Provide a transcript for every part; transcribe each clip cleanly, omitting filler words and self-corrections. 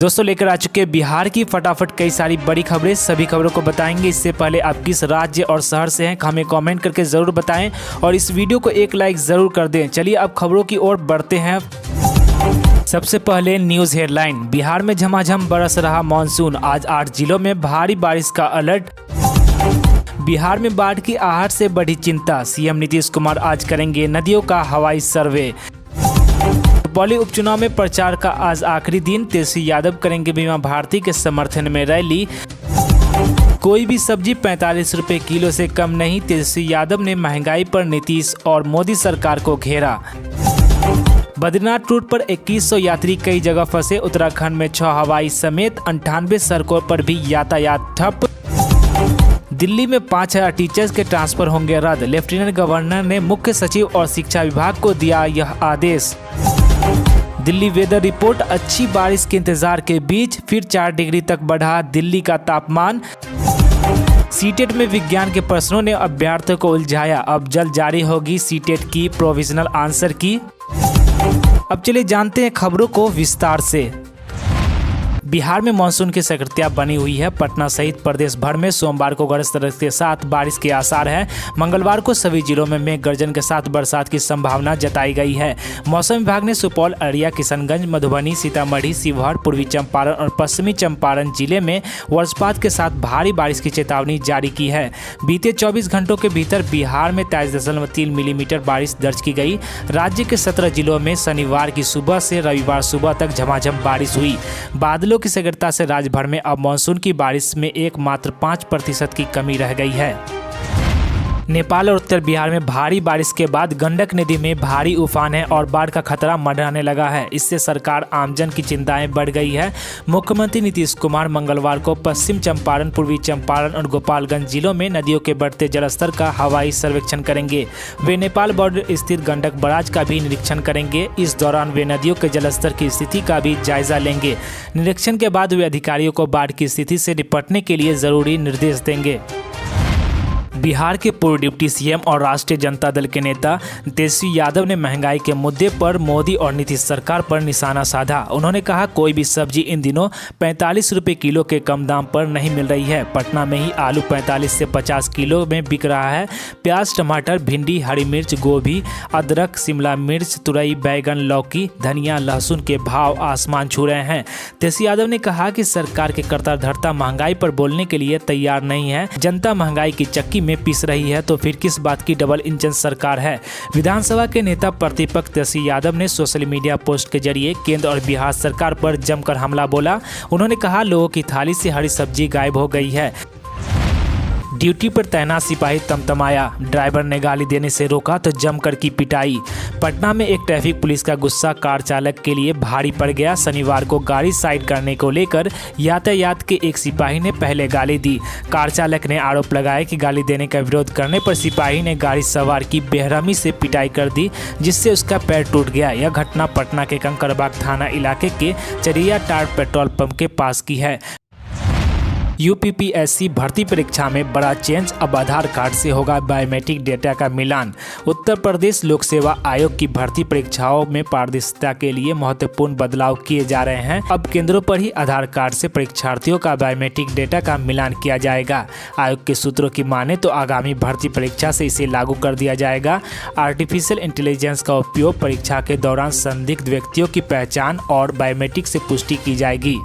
दोस्तों लेकर आ चुके हैं बिहार की फटाफट कई सारी बड़ी खबरें। सभी खबरों को बताएंगे। इससे पहले आप किस राज्य और शहर से हैं हमें कमेंट करके ज़रूर बताएं और इस वीडियो को एक लाइक ज़रूर कर दें। चलिए अब खबरों की ओर बढ़ते हैं। सबसे पहले न्यूज़ हेडलाइन। बिहार में झमाझम बरस रहा मानसून, आज 8 जिलों में भारी बारिश का अलर्ट। बिहार में बाढ़ की आहट से बढ़ी चिंता, सीएम नीतीश कुमार आज करेंगे नदियों का हवाई सर्वे। रुपौली उपचुनाव में प्रचार का आज आखिरी दिन, तेजस्वी यादव करेंगे बीमा भारती के समर्थन में रैली। कोई भी सब्जी 45 रुपए किलो से कम नहीं, तेजस्वी यादव ने महंगाई पर नीतीश और मोदी सरकार को घेरा। बद्रीनाथ रूट पर 2100 यात्री कई जगह फंसे, उत्तराखंड में 6 हवाई समेत 98 सड़कों पर भी यातायात ठप। दिल्ली में 5000 टीचर्स के ट्रांसफर होंगे रद्द, लेफ्टिनेंट गवर्नर ने मुख्य सचिव और शिक्षा विभाग को दिया यह आदेश। दिल्ली वेदर रिपोर्ट, अच्छी बारिश के इंतजार के बीच फिर 4 डिग्री तक बढ़ा दिल्ली का तापमान। सीटेट में विज्ञान के प्रश्नों ने अभ्यर्थियों को उलझाया, अब जल्द जारी होगी सीटेट की प्रोविजनल आंसर की। अब चलिए जानते हैं खबरों को विस्तार से। बिहार में मानसून की सक्रियता बनी हुई है। पटना सहित प्रदेश भर में सोमवार को गरज चमक के साथ बारिश के आसार हैं। मंगलवार को सभी जिलों में मेघ गर्जन के साथ बरसात की संभावना जताई गई है। मौसम विभाग ने सुपौल, अररिया, किशनगंज, मधुबनी, सीतामढ़ी, शिवहर, पूर्वी चंपारण और पश्चिमी चंपारण जिले में वज्रपात के साथ भारी बारिश की चेतावनी जारी की है। बीते 24 घंटों के भीतर बिहार में 23.3 मिलीमीटर बारिश दर्ज की गई। राज्य के 17 जिलों में शनिवार की सुबह से रविवार सुबह तक झमाझम बारिश हुई। बादलों की सक्रियता से राज्य भर में अब मानसून की बारिश में एकमात्र 5% की कमी रह गई है। नेपाल और उत्तर बिहार में भारी बारिश के बाद गंडक नदी में भारी उफान है और बाढ़ का खतरा मंडराने लगा है। इससे सरकार आमजन की चिंताएं बढ़ गई है। मुख्यमंत्री नीतीश कुमार मंगलवार को पश्चिम चंपारण, पूर्वी चंपारण और गोपालगंज जिलों में नदियों के बढ़ते जलस्तर का हवाई सर्वेक्षण करेंगे। वे नेपाल बॉर्डर स्थित गंडक बराज का भी निरीक्षण करेंगे। इस दौरान वे नदियों के जलस्तर की स्थिति का भी जायजा लेंगे। निरीक्षण के बाद वे अधिकारियों को बाढ़ की स्थिति से निपटने के लिए जरूरी निर्देश देंगे। बिहार के पूर्व डिप्टी सीएम और राष्ट्रीय जनता दल के नेता तेजस्वी यादव ने महंगाई के मुद्दे पर मोदी और नीतीश सरकार पर निशाना साधा। उन्होंने कहा, कोई भी सब्जी इन दिनों 45 रुपए किलो के कम दाम पर नहीं मिल रही है। पटना में ही आलू 45 से 50 किलो में बिक रहा है। प्याज, टमाटर, भिंडी, हरी मिर्च, गोभी, अदरक, शिमला मिर्च, तुरई, बैगन, लौकी, धनिया, लहसुन के भाव आसमान छू रहे हैं। तेजस्वी यादव ने कहा कि सरकार के कर्ता धर्ता महंगाई पर बोलने के लिए तैयार नहीं है। जनता महंगाई की चक्की में पीस रही है तो फिर किस बात की डबल इंजन सरकार है। विधानसभा के नेता प्रतिपक्ष तेजस्वी यादव ने सोशल मीडिया पोस्ट के जरिए केंद्र और बिहार सरकार पर जमकर हमला बोला। उन्होंने कहा, लोगों की थाली से हरी सब्जी गायब हो गई है। ड्यूटी पर तैनात सिपाही तमतमाया, ड्राइवर ने गाली देने से रोका तो जमकर की पिटाई। पटना में एक ट्रैफिक पुलिस का गुस्सा कार चालक के लिए भारी पड़ गया। शनिवार को गाड़ी साइड करने को लेकर यातायात के एक सिपाही ने पहले गाली दी। कार चालक ने आरोप लगाया कि गाली देने का विरोध करने पर सिपाही ने गाड़ी सवार की बेरहमी से पिटाई कर दी, जिससे उसका पैर टूट गया। यह घटना पटना के कंकड़बाग थाना इलाके के चरिया टार पेट्रोल पंप के पास की है। यूपीपीएससी भर्ती परीक्षा में बड़ा चेंज, अब आधार कार्ड से होगा बायोमेट्रिक डेटा का मिलान। उत्तर प्रदेश लोक सेवा आयोग की भर्ती परीक्षाओं में पारदर्शिता के लिए महत्वपूर्ण बदलाव किए जा रहे हैं। अब केंद्रों पर ही आधार कार्ड से परीक्षार्थियों का बायोमेट्रिक डेटा का मिलान किया जाएगा। आयोग के सूत्रों की माने तो आगामी भर्ती परीक्षा से इसे लागू कर दिया जाएगा। आर्टिफिशियल इंटेलिजेंस का उपयोग परीक्षा के दौरान संदिग्ध व्यक्तियों की पहचान और बायोमेट्रिक से पुष्टि की जाएगी।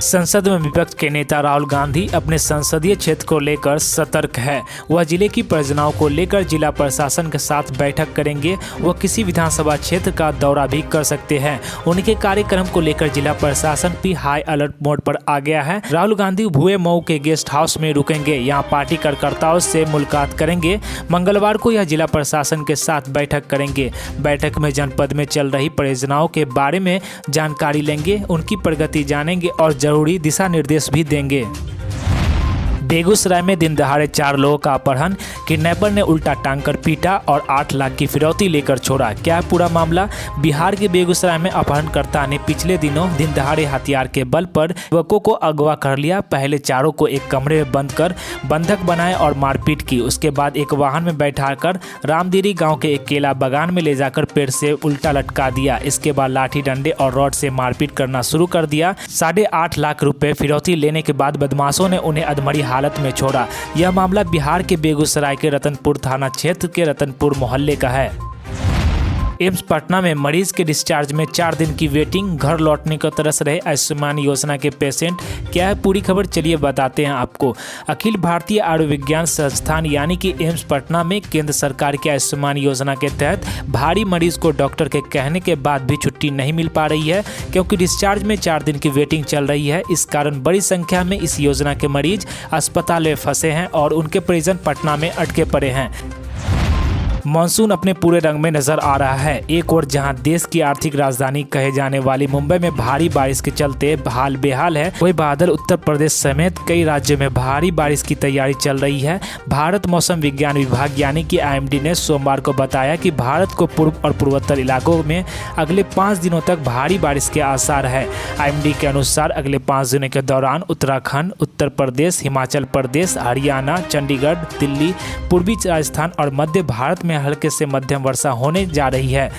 संसद में विपक्ष के नेता राहुल गांधी अपने संसदीय क्षेत्र को लेकर सतर्क है। वह जिले की परियोजनाओं को लेकर जिला प्रशासन के साथ बैठक करेंगे। वह किसी विधानसभा क्षेत्र का दौरा भी कर सकते हैं। उनके कार्यक्रम को लेकर जिला प्रशासन भी हाई अलर्ट मोड पर आ गया है। राहुल गांधी भुए मऊ के गेस्ट हाउस में रुकेंगे। यहाँ पार्टी कार्यकर्ताओं से मुलाकात करेंगे। मंगलवार को यह जिला प्रशासन के साथ बैठक करेंगे। बैठक में जनपद में चल रही परियोजनाओं के बारे में जानकारी लेंगे, उनकी प्रगति जानेंगे और जरूरी दिशा निर्देश भी देंगे। बेगूसराय में दिन दहाड़े 4 लोगों का अपहरण, किडनैपर ने उल्टा टांग कर पीटा और 8 लाख की फिरौती लेकर छोड़ा। क्या है पूरा मामला? बिहार के बेगूसराय में अपहरणकर्ता ने पिछले दिनों दिन दहाड़े हथियार के बल पर युवकों को अगवा कर लिया। पहले चारों को एक कमरे में बंद कर बंधक बनाए और मारपीट की। उसके बाद एक वाहन में बैठाकर रामदीरी गाँव के एक केला बागान में ले जाकर पेड़ से उल्टा लटका दिया। इसके बाद लाठी डंडे और रॉड से मारपीट करना शुरू कर दिया। 8.5 लाख रुपए फिरौती लेने के बाद बदमाशों ने उन्हें अधमरी हालत में छोड़ा। यह मामला बिहार के बेगूसराय के रतनपुर थाना क्षेत्र के रतनपुर मोहल्ले का है। एम्स पटना में मरीज के डिस्चार्ज में 4 दिन की वेटिंग, घर लौटने को तरस रहे आयुष्मान योजना के पेशेंट। क्या है पूरी खबर, चलिए बताते हैं आपको। अखिल भारतीय आयुर्विज्ञान संस्थान यानी कि एम्स पटना में केंद्र सरकार की आयुष्मान योजना के तहत भारी मरीज को डॉक्टर के कहने के बाद भी छुट्टी नहीं मिल पा रही है, क्योंकि डिस्चार्ज में 4 दिन की वेटिंग चल रही है। इस कारण बड़ी संख्या में इस योजना के मरीज अस्पताल में फंसे हैं और उनके परिजन पटना में अटके पड़े हैं। मानसून अपने पूरे रंग में नजर आ रहा है। एक और जहां देश की आर्थिक राजधानी कहे जाने वाली मुंबई में भारी बारिश के चलते हाल बेहाल है, वही बादल उत्तर प्रदेश समेत कई राज्यों में भारी बारिश की तैयारी चल रही है। भारत मौसम विज्ञान विभाग यानी कि IMD ने सोमवार को बताया कि भारत को पूर्व और पूर्वोत्तर इलाकों में अगले 5 दिनों तक भारी बारिश के आसार है। IMD के अनुसार अगले 5 दिनों के दौरान उत्तराखंड, उत्तर प्रदेश, हिमाचल प्रदेश, हरियाणा, चंडीगढ़, दिल्ली, पूर्वी राजस्थान और मध्य भारत में हल्के से मध्यम वर्षा होने जा रही है।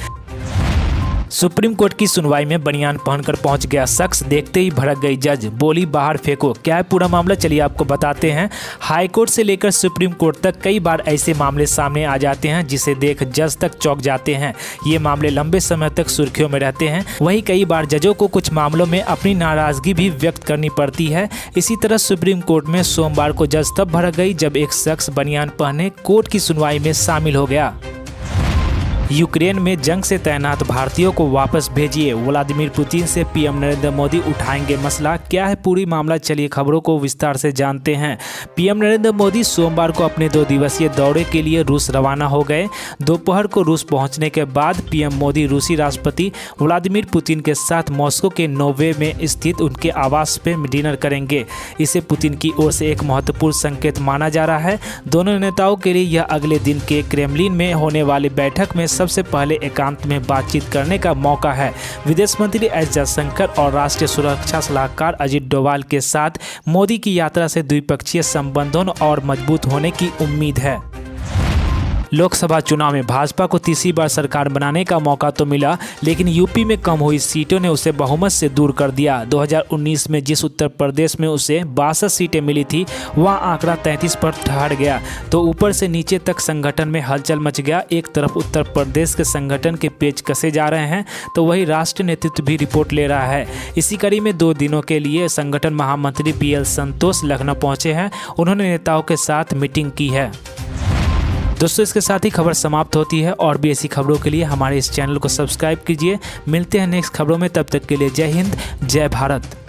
सुप्रीम कोर्ट की सुनवाई में बनियान पहनकर पहुंच गया शख्स, देखते ही भड़क गई जज, बोली बाहर फेंको। क्या है पूरा मामला, चलिए आपको बताते हैं। हाई कोर्ट से लेकर सुप्रीम कोर्ट तक कई बार ऐसे मामले सामने आ जाते हैं जिसे देख जज तक चौंक जाते हैं। ये मामले लंबे समय तक सुर्खियों में रहते हैं। वहीं कई बार जजों को कुछ मामलों में अपनी नाराजगी भी व्यक्त करनी पड़ती है। इसी तरह सुप्रीम कोर्ट में सोमवार को जज तब भड़क गई जब एक शख्स बनियान पहने कोर्ट की सुनवाई में शामिल हो गया। यूक्रेन में जंग से तैनात भारतीयों को वापस भेजिए, व्लादिमीर पुतिन से पीएम नरेंद्र मोदी उठाएंगे मसला। क्या है पूरी मामला, चलिए खबरों को विस्तार से जानते हैं। पीएम नरेंद्र मोदी सोमवार को अपने 2 दिवसीय दौरे के लिए रूस रवाना हो गए। दोपहर को रूस पहुंचने के बाद पीएम मोदी रूसी राष्ट्रपति व्लादिमीर पुतिन के साथ मॉस्को के नोवे में स्थित उनके आवास पर डिनर करेंगे। इसे पुतिन की ओर से एक महत्वपूर्ण संकेत माना जा रहा है। दोनों नेताओं के लिए यह अगले दिन के क्रेमलिन में होने वाली बैठक में सबसे पहले एकांत में बातचीत करने का मौका है। विदेश मंत्री एस जयशंकर और राष्ट्रीय सुरक्षा सलाहकार अजित डोभाल के साथ मोदी की यात्रा से द्विपक्षीय संबंधों और मजबूत होने की उम्मीद है। लोकसभा चुनाव में भाजपा को तीसरी बार सरकार बनाने का मौका तो मिला, लेकिन यूपी में कम हुई सीटों ने उसे बहुमत से दूर कर दिया। 2019 में जिस उत्तर प्रदेश में उसे 62 सीटें मिली थी, वहां आंकड़ा 33 पर ठहर गया। तो ऊपर से नीचे तक संगठन में हलचल मच गया। एक तरफ उत्तर प्रदेश के संगठन के पेच कसे जा रहे हैं, तो वही राष्ट्रीय नेतृत्व भी रिपोर्ट ले रहा है। इसी कड़ी में 2 दिनों के लिए संगठन महामंत्री BL संतोष लखनऊ पहुंचे हैं। उन्होंने नेताओं के साथ मीटिंग की है। दोस्तों, इसके साथ ही खबर समाप्त होती है। और भी ऐसी खबरों के लिए हमारे इस चैनल को सब्सक्राइब कीजिए। मिलते हैं नेक्स्ट खबरों में, तब तक के लिए जय हिंद, जय भारत।